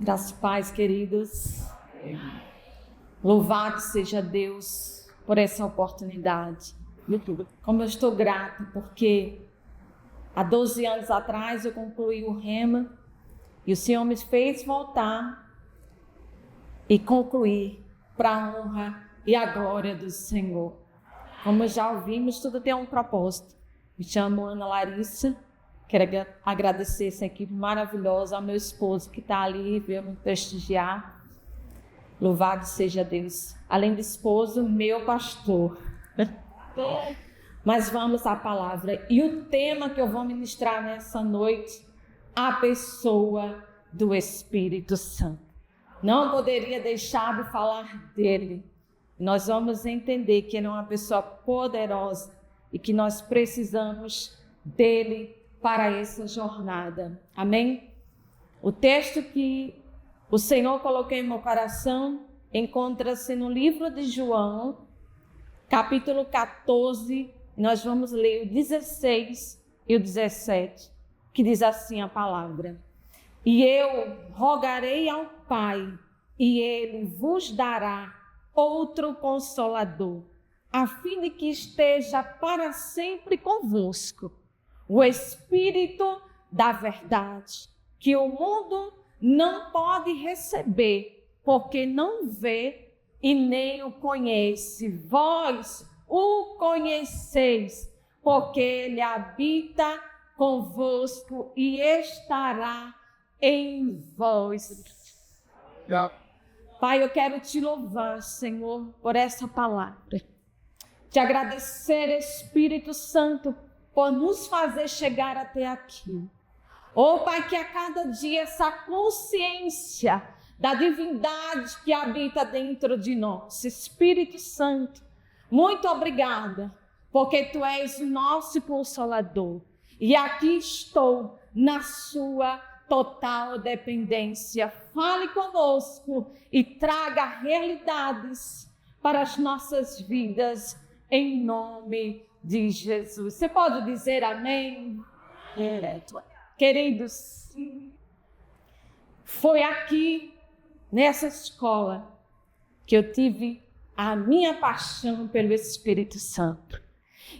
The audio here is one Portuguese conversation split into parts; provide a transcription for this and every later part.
Graças e paz, queridos. Louvado seja Deus por essa oportunidade. Como eu estou grata, porque há 12 anos atrás eu concluí o Rema e o Senhor me fez voltar e concluir para a honra e a glória do Senhor. Como já ouvimos, tudo tem um propósito. Me chamo Ana Larissa. Quero agradecer essa equipe maravilhosa, ao meu esposo que está ali, veio me prestigiar. Louvado seja Deus. Além do esposo, meu pastor. Mas vamos à palavra. E o tema que eu vou ministrar nessa noite, a pessoa do Espírito Santo. Não poderia deixar de falar dele. Nós vamos entender que ele é uma pessoa poderosa e que nós precisamos dele para essa jornada. Amém? O texto que o Senhor colocou em meu coração encontra-se no livro de João, capítulo 14. Nós vamos ler o 16 e o 17, que diz assim a palavra: E eu rogarei ao Pai, e ele vos dará outro Consolador, a fim de que esteja para sempre convosco, o Espírito da verdade, que o mundo não pode receber, porque não vê e nem o conhece. Vós o conheceis, porque ele habita convosco e estará em vós. Pai, eu quero te louvar, Senhor, por essa palavra. Te agradecer, Espírito Santo, por nos fazer chegar até aqui. Pai, que a cada dia essa consciência da divindade que habita dentro de nós. Espírito Santo, muito obrigada, porque Tu és o nosso Consolador. E aqui estou na Sua total dependência. Fale conosco e traga realidades para as nossas vidas, em nome de Jesus. Você pode dizer amém? Queridos, foi aqui, nessa escola, que eu tive a minha paixão pelo Espírito Santo.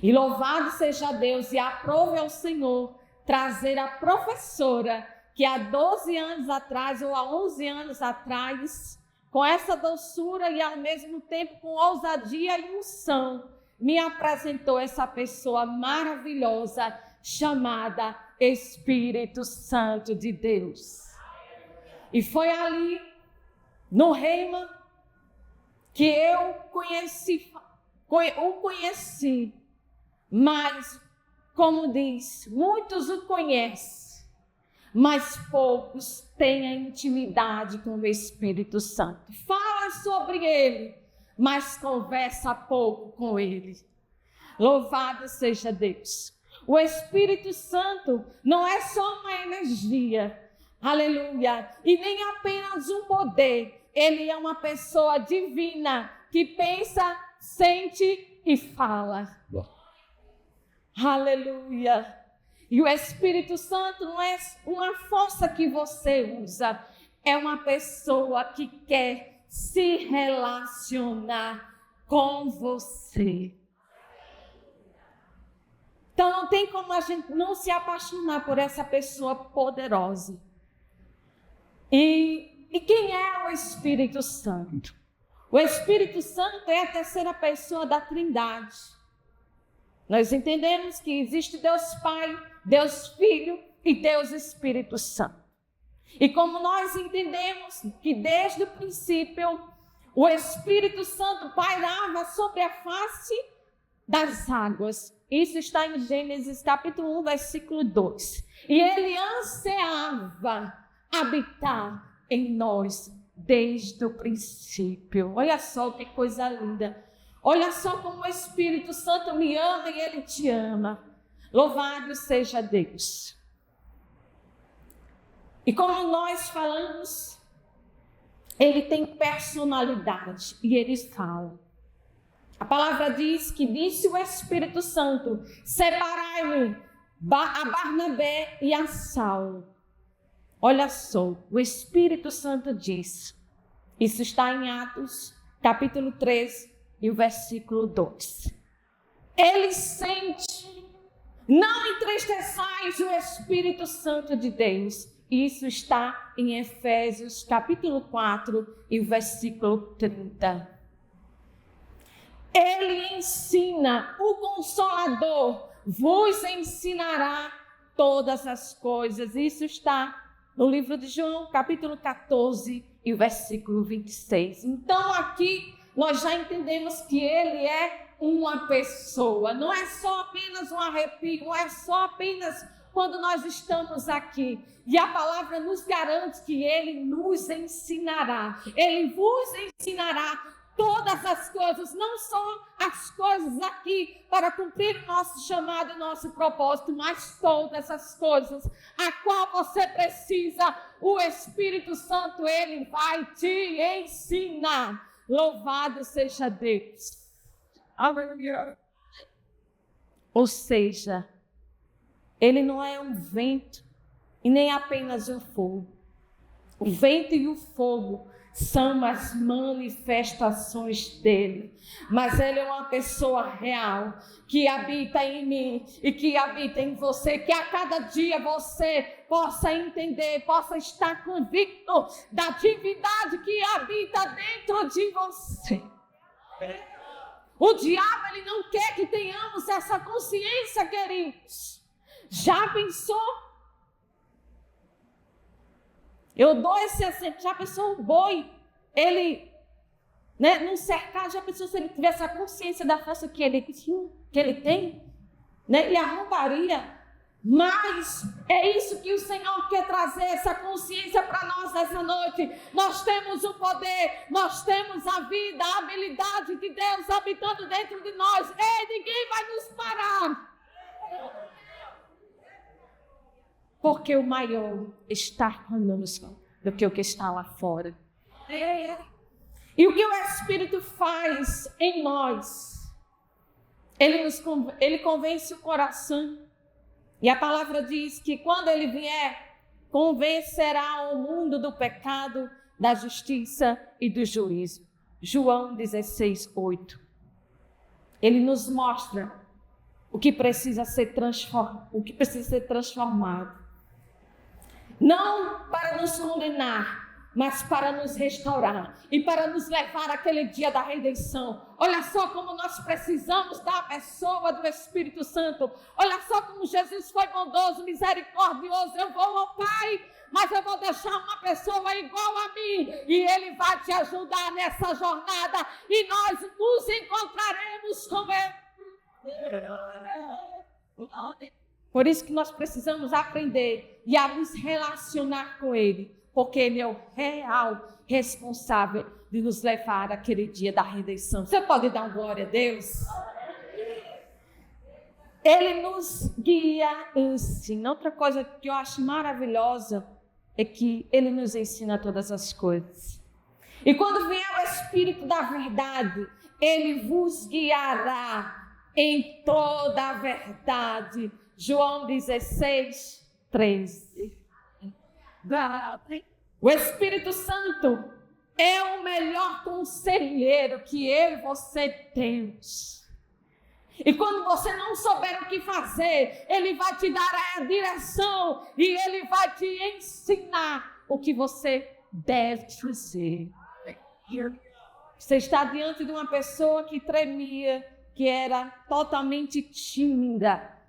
E louvado seja Deus, e aprove ao Senhor trazer a professora que há 12 anos atrás, ou há 11 anos atrás, com essa doçura e ao mesmo tempo com ousadia e unção, me apresentou essa pessoa maravilhosa chamada Espírito Santo de Deus. E foi ali, no Rema, que eu o conheci, mas, como diz, muitos o conhecem, mas poucos têm a intimidade com o Espírito Santo. Fala sobre ele, mas conversa pouco com ele. Louvado seja Deus. O Espírito Santo não é só uma energia, aleluia, e nem apenas um poder. Ele é uma pessoa divina que pensa, sente e fala. Aleluia. E o Espírito Santo não é uma força que você usa, é uma pessoa que quer se relacionar com você. Então não tem como a gente não se apaixonar por essa pessoa poderosa. E quem é o Espírito Santo? O Espírito Santo é a terceira pessoa da Trindade. Nós entendemos que existe Deus Pai, Deus Filho e Deus Espírito Santo. E como nós entendemos que desde o princípio o Espírito Santo pairava sobre a face das águas. Isso está em Gênesis capítulo 1, versículo 2. E ele ansiava habitar em nós desde o princípio. Olha só que coisa linda. Olha só como o Espírito Santo me ama e ele te ama. Louvado seja Deus. E como nós falamos, ele tem personalidade e ele fala. A palavra diz que disse o Espírito Santo: separai-me a Barnabé e a Saulo. Olha só, o Espírito Santo diz, isso está em Atos, capítulo 13, e o versículo 2. Ele sente, não entristeçais o Espírito Santo de Deus. Isso está em Efésios, capítulo 4, e o versículo 30. Ele ensina, o Consolador vos ensinará todas as coisas. Isso está no livro de João, capítulo 14 e o versículo 26. Então aqui nós já entendemos que ele é uma pessoa. Não é só apenas um arrepio, não é só apenas quando nós estamos aqui. E a palavra nos garante que ele nos ensinará. Ele vos ensinará todas as coisas, não só as coisas aqui para cumprir o nosso chamado e o nosso propósito, mas todas as coisas a qual você precisa, o Espírito Santo, ele vai te ensinar. Louvado seja Deus. Aleluia. Ou seja, ele não é um vento e nem apenas um fogo. O vento e o fogo são as manifestações dele. Mas ele é uma pessoa real, que habita em mim e que habita em você, que a cada dia você possa entender, possa estar convicto da divindade que habita dentro de você. O diabo, ele não quer que tenhamos essa consciência, queridos. Já pensou? Eu dou esse exemplo. Já pensou o boi? Ele, num cercado, já pensou se ele tivesse a consciência da força que ele tem? Ele arrombaria. Mas é isso que o Senhor quer trazer, essa consciência para nós nessa noite. Nós temos o poder, nós temos a vida, a habilidade de Deus habitando dentro de nós. Ninguém vai nos parar. Porque o maior está conosco do que o que está lá fora. E o que o Espírito faz em nós? Ele convence o coração. E a palavra diz que quando ele vier, convencerá o mundo do pecado, da justiça e do juízo. João 16, 8. Ele nos mostra o que precisa ser transformado. Não para nos condenar, mas para nos restaurar e para nos levar àquele dia da redenção. Olha só como nós precisamos da pessoa do Espírito Santo. Olha só como Jesus foi bondoso, misericordioso. Eu vou ao Pai, mas eu vou deixar uma pessoa igual a mim e Ele vai te ajudar nessa jornada e nós nos encontraremos com Ele. Por isso que nós precisamos aprender e a nos relacionar com Ele, porque Ele é o real responsável de nos levar àquele dia da redenção. Você pode dar uma glória a Deus? Ele nos guia, ensina. Outra coisa que eu acho maravilhosa é que Ele nos ensina todas as coisas. E quando vier o Espírito da verdade, Ele vos guiará em toda a verdade. João 16, 13. O Espírito Santo é o melhor conselheiro que eu e você temos. E quando você não souber o que fazer, Ele vai te dar a direção e Ele vai te ensinar o que você deve fazer. Você está diante de uma pessoa que tremia, que era totalmente tímida.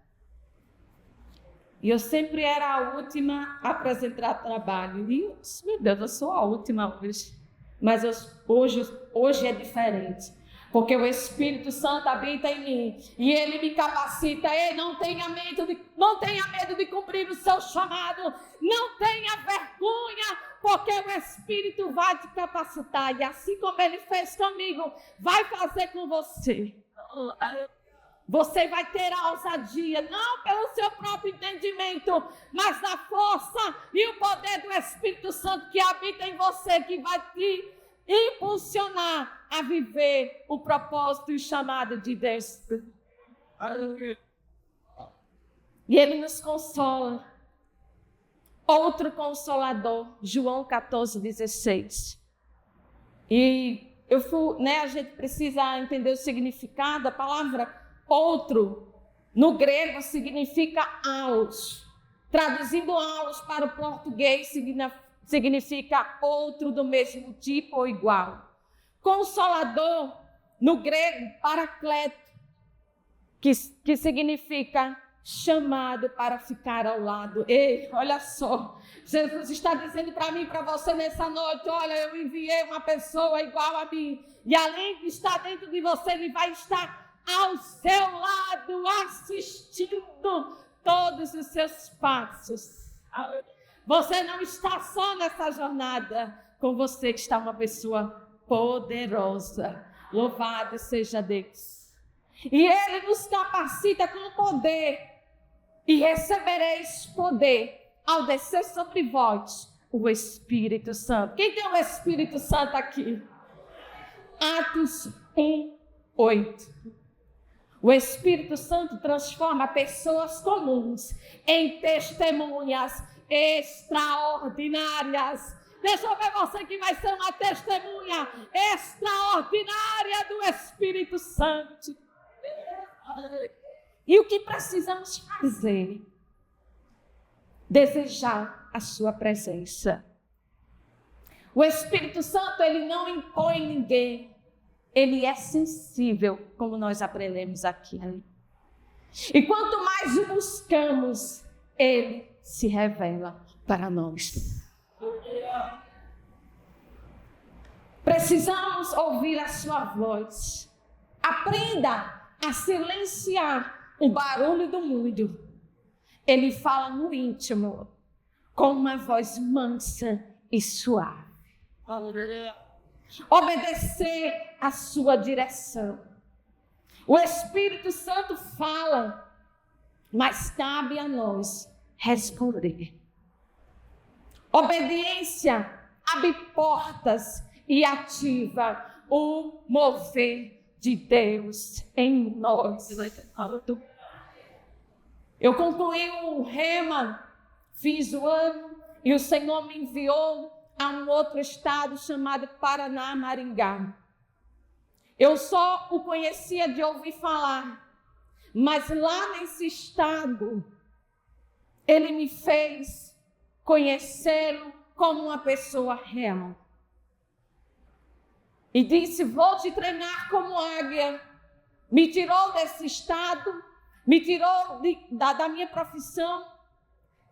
E eu sempre era a última a apresentar trabalho. E eu disse, meu Deus, eu sou a última hoje. Mas hoje é diferente. Porque o Espírito Santo habita em mim. E Ele me capacita. Ei, não tenha medo de cumprir o seu chamado. Não tenha vergonha. Porque o Espírito vai te capacitar. E assim como Ele fez comigo, vai fazer com você. Você vai ter a ousadia, não pelo seu próprio entendimento, mas na força e o poder do Espírito Santo que habita em você, que vai te impulsionar a viver o propósito e o chamado de Deus. E Ele nos consola. outro Consolador, João 14:16. E a gente precisa entender o significado. A palavra outro, no grego, significa alos. Traduzindo alos para o português, significa outro do mesmo tipo ou igual. Consolador, no grego, paracleto, que significa chamado para ficar ao lado. Ei, olha só, Jesus está dizendo para mim e para você nessa noite: olha, eu enviei uma pessoa igual a mim, e além de estar dentro de você, ele vai estar ao seu lado, assistindo todos os seus passos. Você não está só nessa jornada, com você que está uma pessoa poderosa. Louvado seja Deus. E Ele nos capacita com poder. E recebereis poder ao descer sobre vós o Espírito Santo. Quem tem o Espírito Santo aqui? Atos 1:8. O Espírito Santo transforma pessoas comuns em testemunhas extraordinárias. Deixa eu ver você que vai ser uma testemunha extraordinária do Espírito Santo. E o que precisamos fazer? Desejar a sua presença. O Espírito Santo, ele não impõe ninguém. Ele é sensível, como nós aprendemos aqui. E quanto mais o buscamos, ele se revela para nós. Precisamos ouvir a sua voz. Aprenda a silenciar o barulho do mundo. Ele fala no íntimo, com uma voz mansa e suave. Obedecer a sua direção. O Espírito Santo fala, mas cabe a nós responder. Obediência abre portas e ativa o mover de Deus em nós. Eu concluí o Rema, fiz o ano e o Senhor me enviou a um outro estado chamado Paraná, Maringá. Eu só o conhecia de ouvir falar, mas lá nesse estado, ele me fez conhecê-lo como uma pessoa real. E disse: vou te treinar como águia. Me tirou desse estado, me tirou da minha profissão.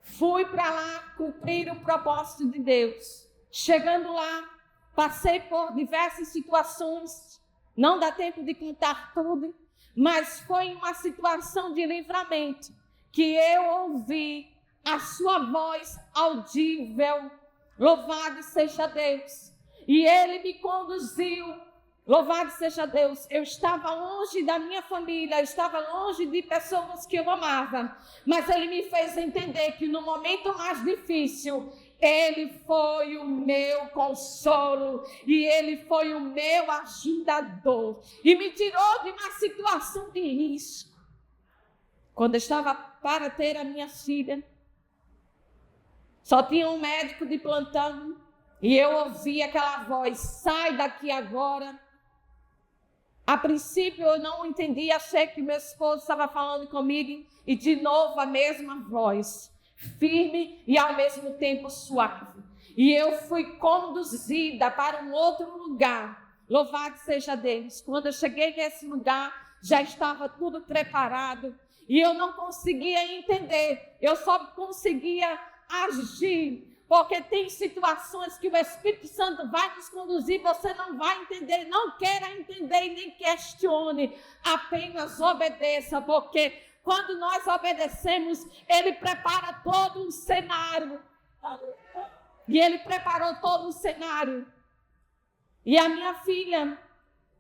Fui para lá cumprir o propósito de Deus. Chegando lá, passei por diversas situações. Não dá tempo de contar tudo, mas foi uma situação de livramento que eu ouvi a sua voz audível. Louvado seja Deus. E ele me conduziu, louvado seja Deus. Eu estava longe da minha família, eu estava longe de pessoas que eu amava, mas ele me fez entender que no momento mais difícil, ele foi o meu consolo e ele foi o meu ajudador. E me tirou de uma situação de risco. Quando eu estava para ter a minha filha, só tinha um médico de plantão. E eu ouvi aquela voz: sai daqui agora. A princípio eu não entendi, achei que meu esposo estava falando comigo. E de novo a mesma voz, firme e ao mesmo tempo suave. E eu fui conduzida para um outro lugar. Louvado seja Deus. Quando eu cheguei nesse lugar, já estava tudo preparado. E eu não conseguia entender, eu só conseguia agir. Porque tem situações que o Espírito Santo vai nos conduzir, você não vai entender, não queira entender e nem questione, apenas obedeça, porque quando nós obedecemos, Ele prepara todo um cenário. E Ele preparou todo um cenário. E a minha filha,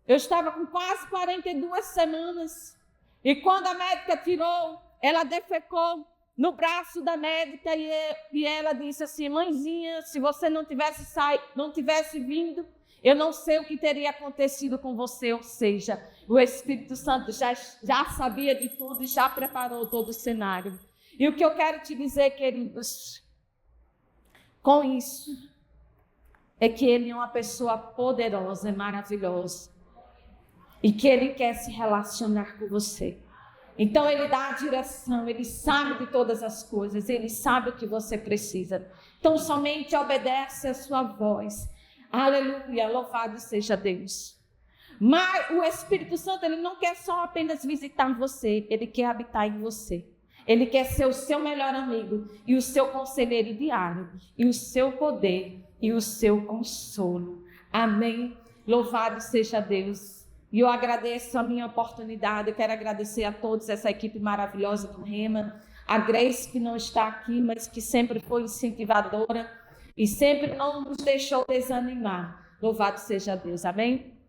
eu estava com quase 42 semanas, e quando a médica tirou, ela defecou no braço da médica e ela disse assim: mãezinha, se você não tivesse vindo, eu não sei o que teria acontecido com você. Ou seja, o Espírito Santo já sabia de tudo e já preparou todo o cenário. E o que eu quero te dizer, queridos, com isso, é que Ele é uma pessoa poderosa e maravilhosa. E que Ele quer se relacionar com você. Então Ele dá a direção, Ele sabe de todas as coisas, Ele sabe o que você precisa. Então somente obedece a sua voz. Aleluia, louvado seja Deus. Mas o Espírito Santo, Ele não quer só apenas visitar você, Ele quer habitar em você. Ele quer ser o seu melhor amigo e o seu conselheiro diário, e o seu poder e o seu consolo. Amém? Louvado seja Deus. E eu agradeço a minha oportunidade, eu quero agradecer a todos, essa equipe maravilhosa do Rema, a Grace que não está aqui, mas que sempre foi incentivadora e sempre não nos deixou desanimar. Louvado seja Deus, amém?